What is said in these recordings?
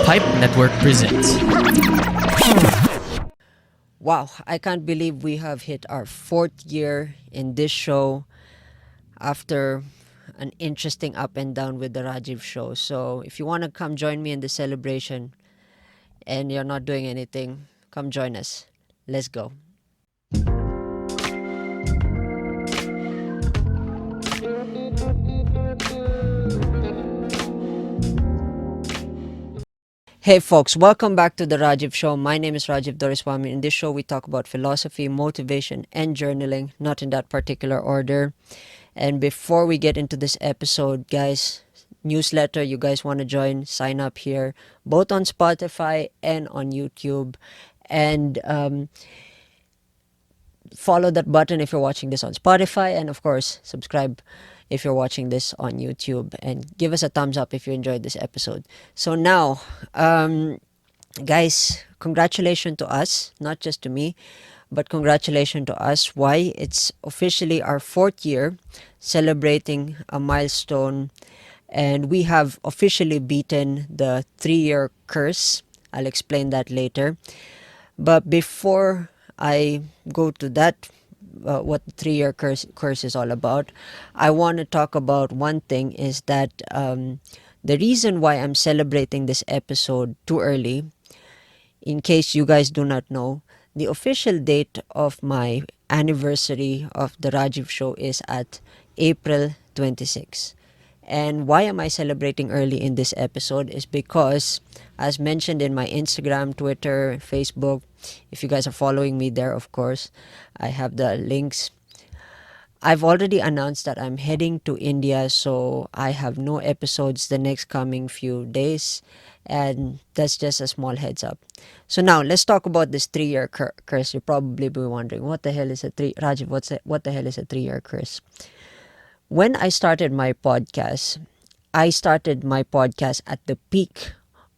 Pipe Network presents. Wow, I can't believe we have hit our fourth year in this show after an interesting up and down with the Rajiv show. So if you want to come join me in the celebration and you're not doing anything, come join us. Let's go. Hey folks, welcome back to the Rajiv Show. My name is Rajiv Doriswamy. In this show, we talk about philosophy, motivation, and journaling, not in that particular order. And before we get into this episode, guys, newsletter, you guys want to join, sign up here, both on Spotify and on YouTube. And follow that button if you're watching this on Spotify. And of course, subscribe if you're watching this on YouTube. And give us a thumbs up if you enjoyed this episode. So now, guys, congratulations to us, not just to me, but congratulations to us. Why? It's officially our fourth year celebrating a milestone, and we have officially beaten the 3-year curse. I'll explain that later. But before I go to that, what the 3-year curse is all about, I want to talk about one thing is that the reason why I'm celebrating this episode too early, in case you guys do not know, the official date of my anniversary of the Rajiv show is at April 26. And why am I celebrating early in this episode is because, as mentioned in my Instagram, Twitter, Facebook, if you guys are following me there, of course, I have the links. I've already announced that I'm heading to India, so I have no episodes the next coming few days, and that's just a small heads up. So now let's talk about this 3-year curse. You'll probably be wondering, what the hell is a Rajiv? What the hell is a 3-year curse? When I started my podcast at the peak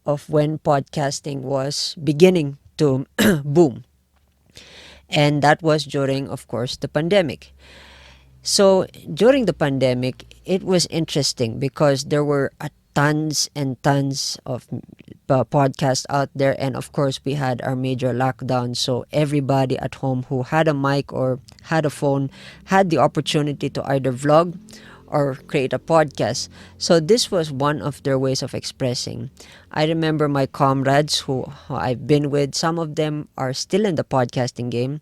of when podcasting was beginning to boom. And that was during, of course, the pandemic. So during the pandemic, it was interesting because there were tons and tons of podcasts out there, and of course we had our major lockdown, so everybody at home who had a mic or had a phone had the opportunity to either vlog or create a podcast. So this was one of their ways of expressing. I remember my comrades who I've been with, some of them are still in the podcasting game,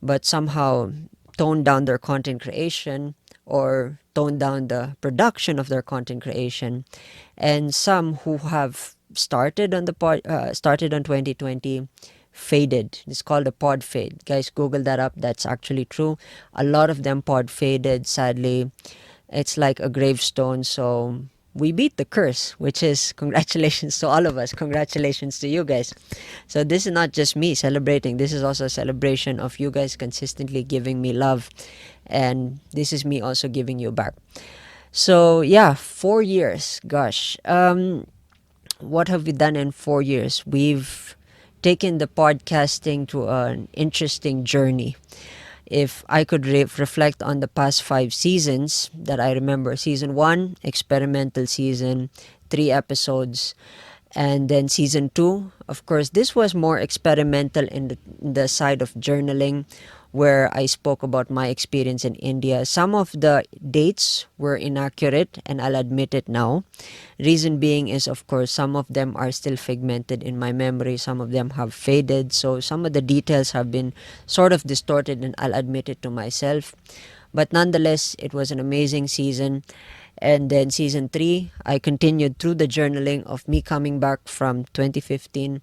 but somehow toned down their content creation or tone down the production of their content creation, and some who have started on 2020 faded. It's called a pod fade. Guys, Google that up. That's actually true. A lot of them pod faded. Sadly, it's like a gravestone. So we beat the curse, which is congratulations to all of us. Congratulations to you guys. So this is not just me celebrating. This is also a celebration of you guys consistently giving me love, and this is me also giving you back. So yeah, 4 years. Gosh, what have we done in 4 years? We've taken the podcasting to an interesting journey. If I could reflect on the past 5 seasons that I remember, season 1, experimental season, 3 episodes. And then season 2, of course, this was more experimental in the side of journaling, where I spoke about my experience in India. Some of the dates were inaccurate, and I'll admit it now. Reason being is, of course, some of them are still figmented in my memory. Some of them have faded. So some of the details have been sort of distorted, and I'll admit it to myself. But nonetheless, it was an amazing season. And then season 3, I continued through the journaling of me coming back from 2015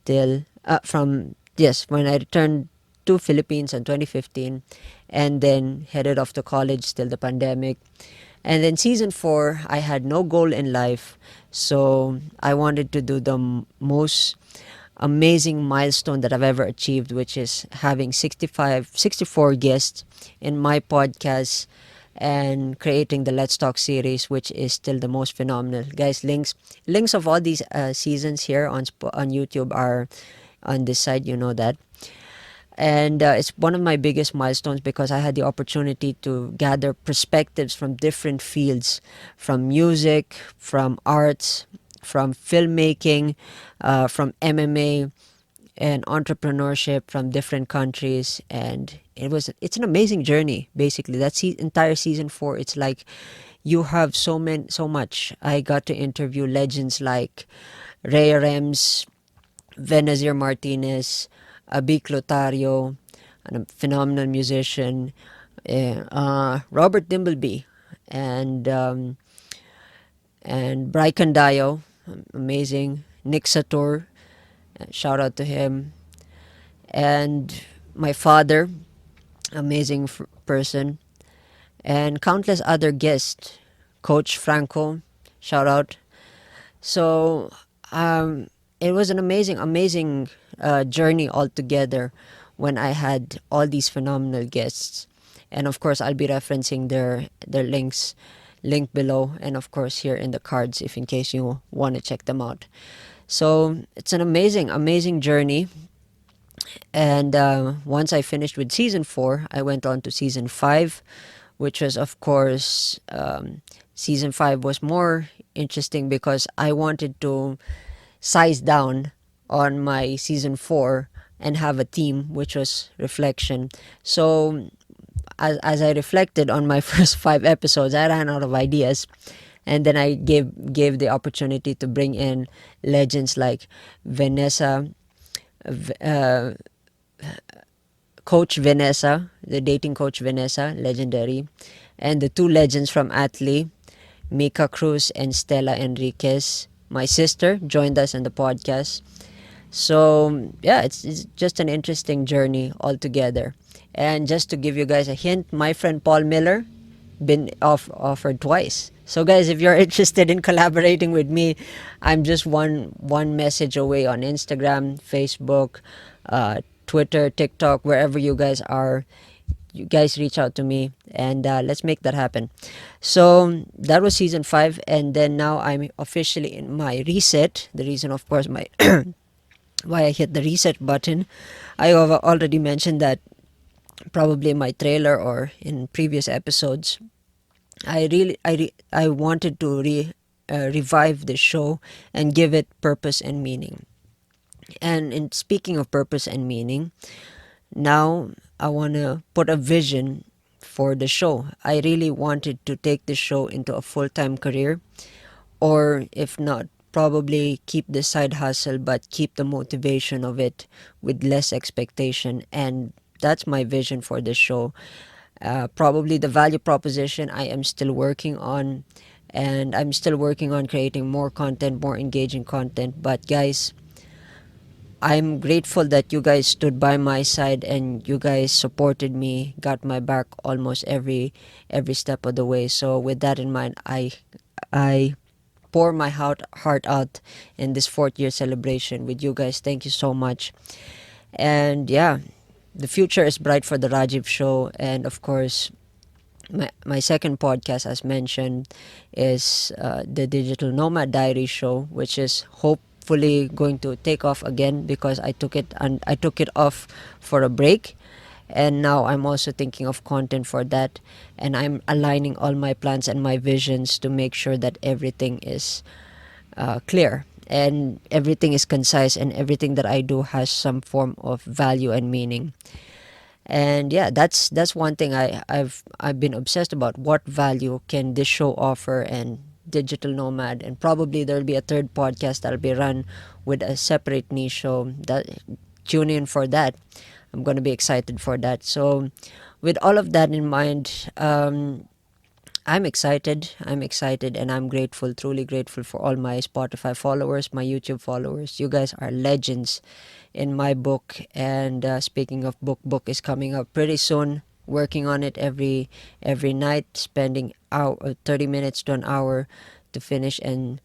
till, when I returned to Philippines in 2015, and then headed off to college till the pandemic. And then season 4, I had no goal in life, so I wanted to do the most amazing milestone that I've ever achieved, which is having 64 guests in my podcast and creating the Let's Talk series, which is still the most phenomenal. Guys, links of all these seasons here on YouTube are on this side, you know that. And it's one of my biggest milestones because I had the opportunity to gather perspectives from different fields, from music, from arts, from filmmaking, from MMA and entrepreneurship from different countries. And it's an amazing journey. Basically, that's the entire season 4. It's like you have so much. I got to interview legends like Ray Rems, Venazir Martinez, Abik Lotario, a phenomenal musician, Robert Dimbleby, and Bry Candayo, amazing. Nick Sator, shout out to him, and my father, amazing person, and countless other guests. Coach Franco, shout out. So um, it was an amazing journey altogether when I had all these phenomenal guests. And of course, I'll be referencing their link below, and of course here in the cards if in case you want to check them out. So it's an amazing journey. And once I finished with season 4, I went on to season 5, which was, of course, season 5 was more interesting because I wanted to size down on my season 4 and have a theme, which was reflection. So as I reflected on my first 5 episodes, I ran out of ideas. And then I gave the opportunity to bring in legends like Vanessa, uh, Coach Vanessa, the dating coach Vanessa, legendary, and the two legends from Atlee, Mika Cruz and Stella Enriquez. My sister joined us in the podcast. So yeah, it's just an interesting journey altogether. And just to give you guys a hint, my friend Paul Miller been offered twice. So guys, if you're interested in collaborating with me, I'm just one message away on Instagram, Facebook, Twitter, TikTok, wherever you guys are. You guys reach out to me, and let's make that happen. So that was season 5, and then now I'm officially in my reset. The reason, of course, my why I hit the reset button, I have already mentioned that probably in my trailer or in previous episodes. I wanted to revive the show and give it purpose and meaning. And in speaking of purpose and meaning, now I want to put a vision for the show. I really wanted to take the show into a full-time career, or if not, probably keep the side hustle but keep the motivation of it with less expectation. And that's my vision for the show. Probably the value proposition I am still working on, and I'm still working on creating more content, more engaging content. But guys, I'm grateful that you guys stood by my side and you guys supported me, got my back almost every step of the way. So with that in mind, I pour my heart out in this 4th year celebration with you guys. Thank you so much. And yeah, the future is bright for the Rajiv show. And of course, my second podcast, as mentioned, is the Digital Nomad Diaries show, which is hopefully going to take off again because I took it off for a break, and now I'm also thinking of content for that, and I'm aligning all my plans and my visions to make sure that everything is clear and everything is concise and everything that I do has some form of value and meaning. And yeah, that's one thing I've been obsessed about. What value can this show offer, and Digital Nomad, and probably there'll be a third podcast that'll be run with a separate niche show. That tune in for that. I'm gonna be excited for that. So, with all of that in mind, I'm excited. I'm excited, and I'm grateful, truly grateful for all my Spotify followers, my YouTube followers. You guys are legends in my book. And speaking of book is coming up pretty soon. Working on it every night, spending 30 minutes to an hour to finish and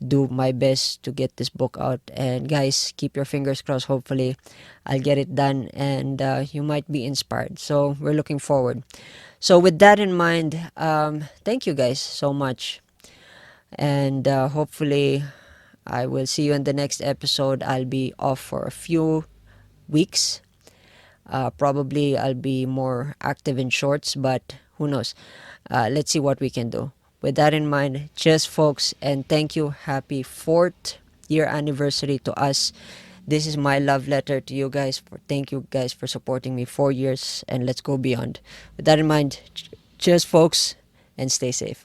do my best to get this book out. And guys, keep your fingers crossed. Hopefully, I'll get it done, and you might be inspired. So we're looking forward. So with that in mind, thank you guys so much, and hopefully I will see you in the next episode. I'll be off for a few weeks. Probably I'll be more active in shorts, but who knows? Let's see what we can do. With that in mind, cheers, folks, and thank you. Happy 4th year anniversary to us. This is my love letter to you guys. Thank you guys for supporting me 4 years, and let's go beyond. With that in mind, cheers, folks, and stay safe.